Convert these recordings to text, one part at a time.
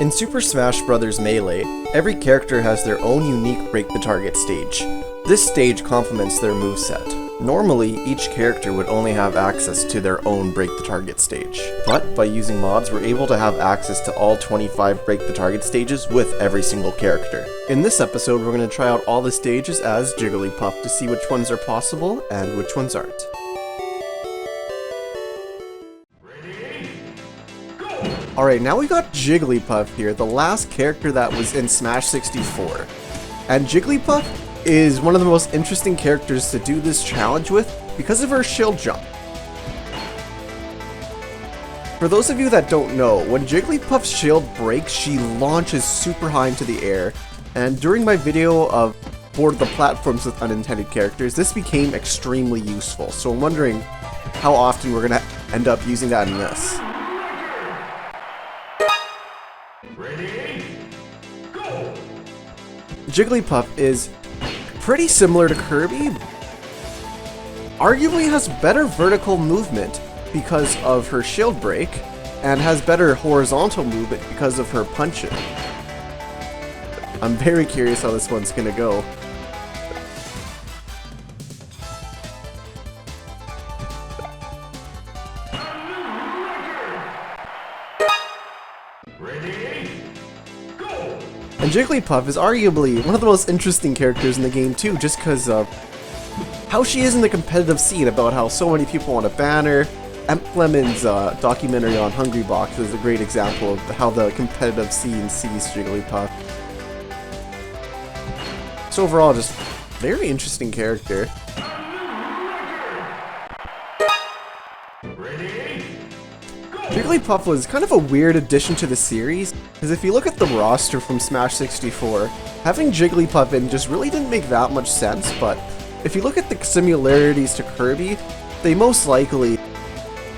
In Super Smash Bros. Melee, every character has their own unique Break the Target stage. This stage complements their moveset. Normally, each character would only have access to their own Break the Target stage, but by using mods, we're able to have access to all 25 Break the Target stages with every single character. In this episode, we're going to try out all the stages as Jigglypuff to see which ones are possible and which ones aren't. Alright, now we got Jigglypuff here, the last character that was in Smash 64. And Jigglypuff is one of the most interesting characters to do this challenge with because of her shield jump. For those of you that don't know, when Jigglypuff's shield breaks, she launches super high into the air. And during my video of board the platforms with unintended characters, this became extremely useful. So I'm wondering how often we're going to end up using that in this. Ready, go! Jigglypuff is pretty similar to Kirby, arguably has better vertical movement because of her shield break, and has better horizontal movement because of her punching. I'm very curious how this one's gonna go. And Jigglypuff is arguably one of the most interesting characters in the game too, just because of how she is in the competitive scene, about how so many people want to ban her. Lemon's documentary on Hungrybox is a great example of how the competitive scene sees Jigglypuff. So overall, just very interesting character. Jigglypuff was kind of a weird addition to the series, because if you look at the roster from Smash 64, having Jigglypuff in just really didn't make that much sense, but if you look at the similarities to Kirby, they most likely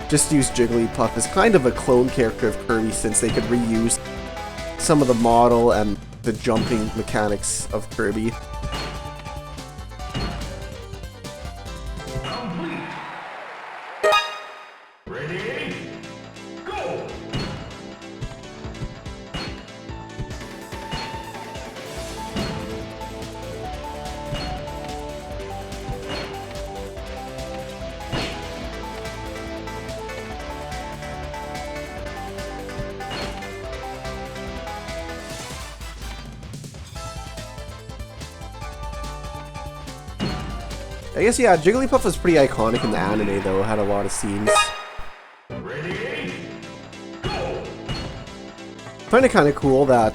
just used Jigglypuff as kind of a clone character of Kirby, since they could reuse some of the model and the jumping mechanics of Kirby. I guess, yeah, Jigglypuff was pretty iconic in the anime, though. It had a lot of scenes. Ready, go! I find it kind of cool that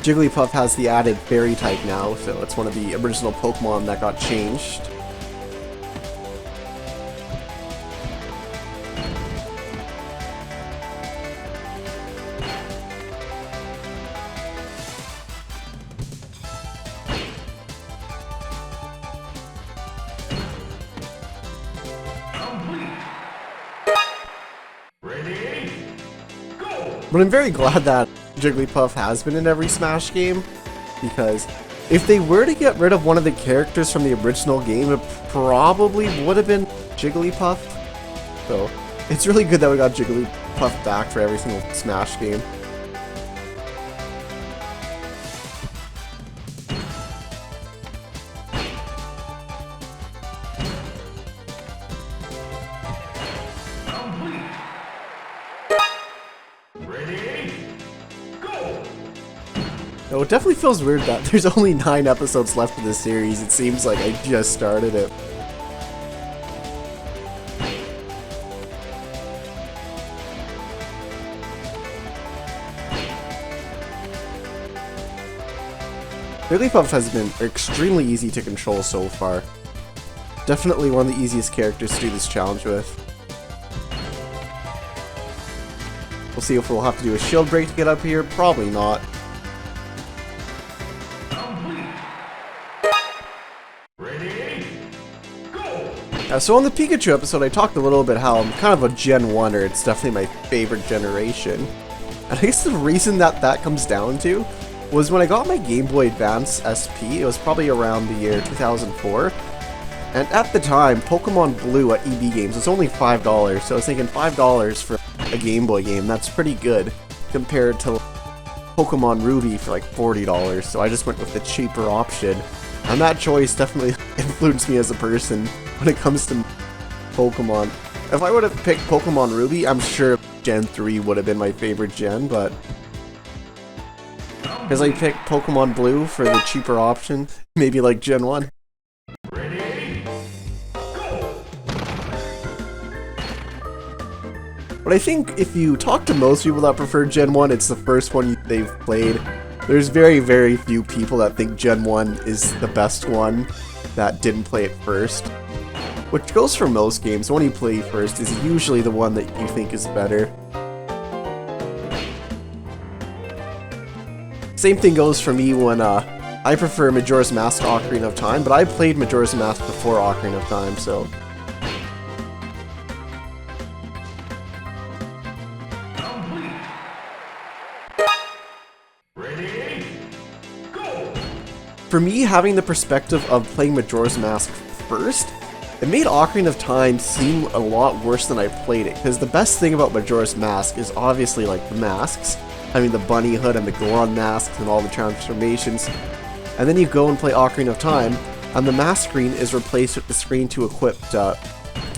Jigglypuff has the added fairy type now, so it's one of the original Pokemon that got changed. But I'm very glad that Jigglypuff has been in every Smash game, because if they were to get rid of one of the characters from the original game, it probably would have been Jigglypuff. So it's really good that we got Jigglypuff back for every single Smash game. Oh, it definitely feels weird that there's only 9 episodes left of this series. It seems like I just started it. Jigglypuff has been extremely easy to control so far. Definitely one of the easiest characters to do this challenge with. We'll see if we'll have to do a shield break to get up here. Probably not. So on the Pikachu episode, I talked a little bit how I'm kind of a Gen 1er. It's definitely my favorite generation. And I guess the reason that comes down to was when I got my Game Boy Advance SP, it was probably around the year 2004. And at the time, Pokemon Blue at EB Games was only $5, so I was thinking $5 for a Game Boy game, that's pretty good compared to Pokemon Ruby for like $40, so I just went with the cheaper option. And that choice definitely influenced me as a person when it comes to Pokemon. If I would have picked Pokemon Ruby, I'm sure Gen 3 would have been my favorite gen, but because I picked Pokemon Blue for the cheaper option, maybe like Gen 1. Ready? Go! But I think if you talk to most people that prefer Gen 1, it's the first one they've played. There's very, very few people that think Gen 1 is the best one that didn't play it first. Which goes for most games. The one you play first is usually the one that you think is better. Same thing goes for me when I prefer Majora's Mask to Ocarina of Time, but I played Majora's Mask before Ocarina of Time, so... Ready? Go! For me, having the perspective of playing Majora's Mask first, it made Ocarina of Time seem a lot worse than I played it, because the best thing about Majora's Mask is obviously like the masks, having the bunny hood and the Goron masks and all the transformations, and then you go and play Ocarina of Time, and the mask screen is replaced with the screen to equip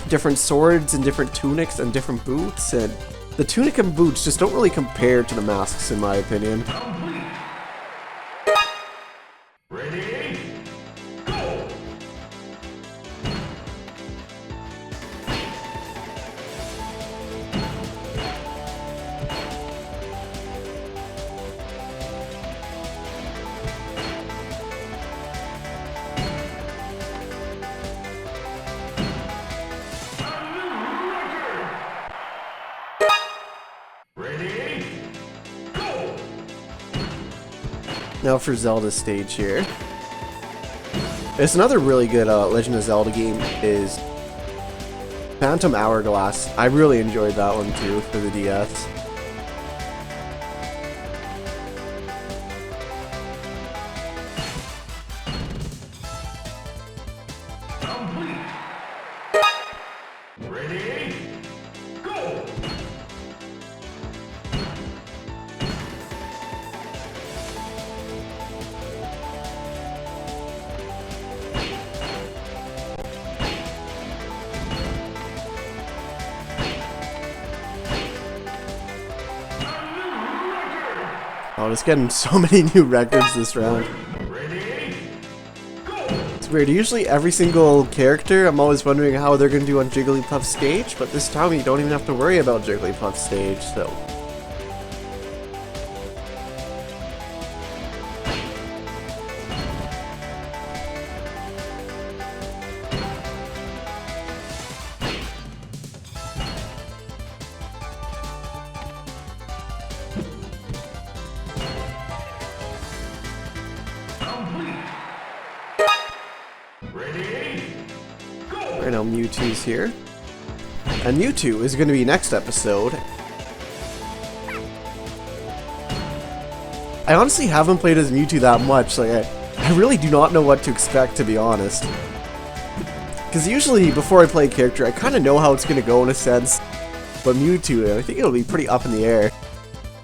different swords and different tunics and different boots, and the tunic and boots just don't really compare to the masks in my opinion. Ready? Go! Ready? Go! Now for Zelda stage here. It's another really good Legend of Zelda game is Phantom Hourglass. I really enjoyed that one too for the DS. Ready? Go! Oh, just getting so many new records this round. Ready? Go! It's weird. Usually every single character, I'm always wondering how they're going to do on Jigglypuff's stage, but this time you don't even have to worry about Jigglypuff's stage, so... Ready? Go! Right now, Mewtwo's here. And Mewtwo is going to be next episode. I honestly haven't played as Mewtwo that much, like, I really do not know what to expect, to be honest. Because usually, before I play a character, I kind of know how it's going to go in a sense. But Mewtwo, I think it'll be pretty up in the air.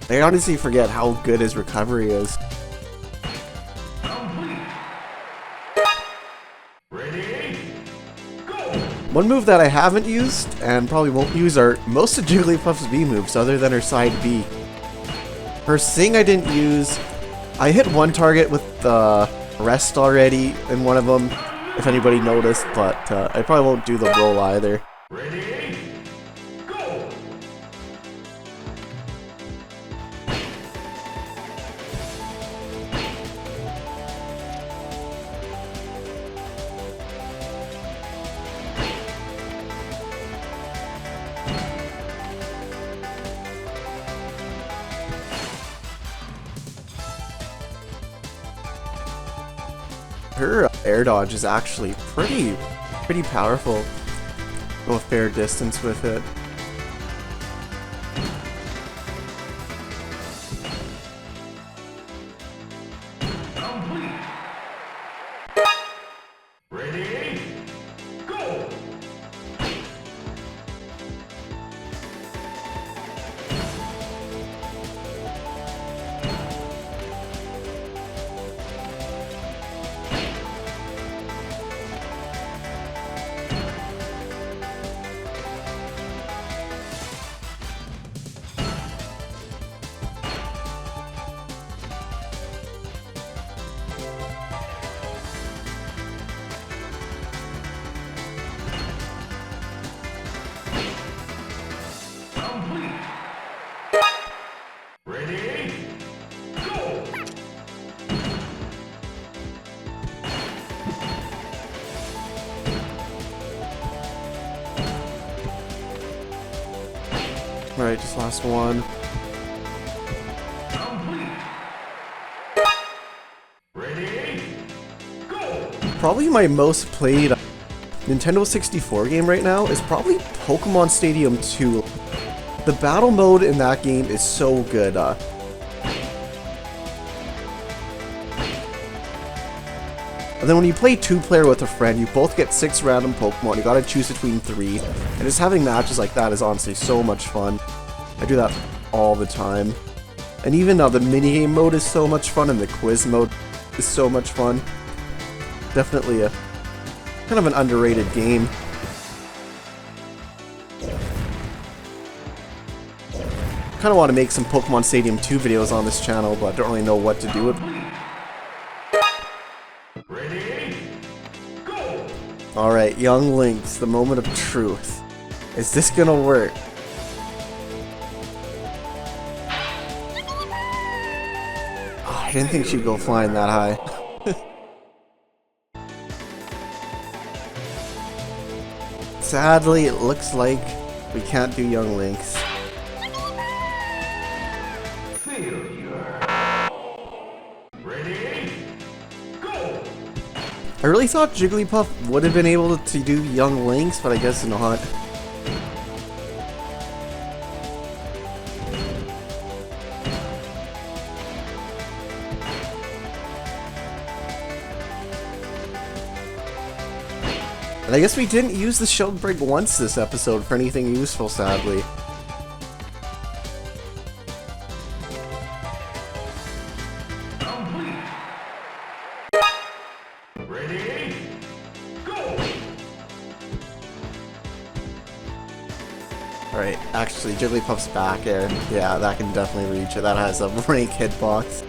I honestly forget how good his recovery is. Ready? Go! One move that I haven't used, and probably won't use, are most of Jigglypuff's B moves, other than her side B. Her Sing I didn't use. I hit one target with the rest already in one of them, if anybody noticed, but I probably won't do the roll either. Ready? Go! Her air dodge is actually pretty powerful. Go a fair distance with it. Ready? Go! Alright, just last one. Complete. Ready? Go! Probably my most played Nintendo 64 game right now is probably Pokemon Stadium 2. The battle mode in that game is so good. And then when you play 2-player with a friend, you both get 6 random Pokemon. You gotta choose between 3. And just having matches like that is honestly so much fun. I do that all the time. And even now the minigame mode is so much fun and the quiz mode is so much fun. Definitely a kind of an underrated game. Kind of want to make some Pokemon Stadium 2 videos on this channel, but I don't really know what to do with. Ready? Go! Alright, Young Lynx, the moment of truth. Is this gonna work? Oh, I didn't think she'd go flying that high. Sadly, it looks like we can't do Young Lynx. Failure. Ready? Go! I really thought Jigglypuff would have been able to do Young Lynx, but I guess not. And I guess we didn't use the shield break once this episode for anything useful, sadly. Complete. Ready? Go! Alright, actually, Jigglypuff's back air. Yeah, that can definitely reach it. That has a rank hitbox.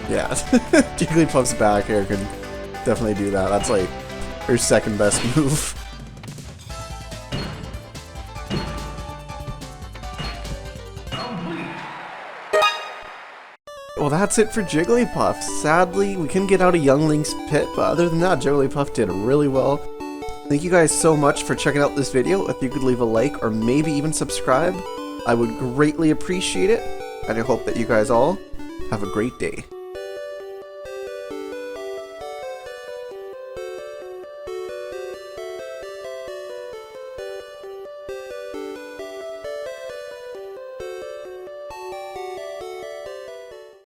Yeah, Jigglypuff's back air can definitely do that. That's like her second best move. Well, that's it for Jigglypuff. Sadly, we couldn't get out of Young Link's pit, but other than that, Jigglypuff did really well. Thank you guys so much for checking out this video. If you could leave a like or maybe even subscribe, I would greatly appreciate it. And I hope that you guys all have a great day.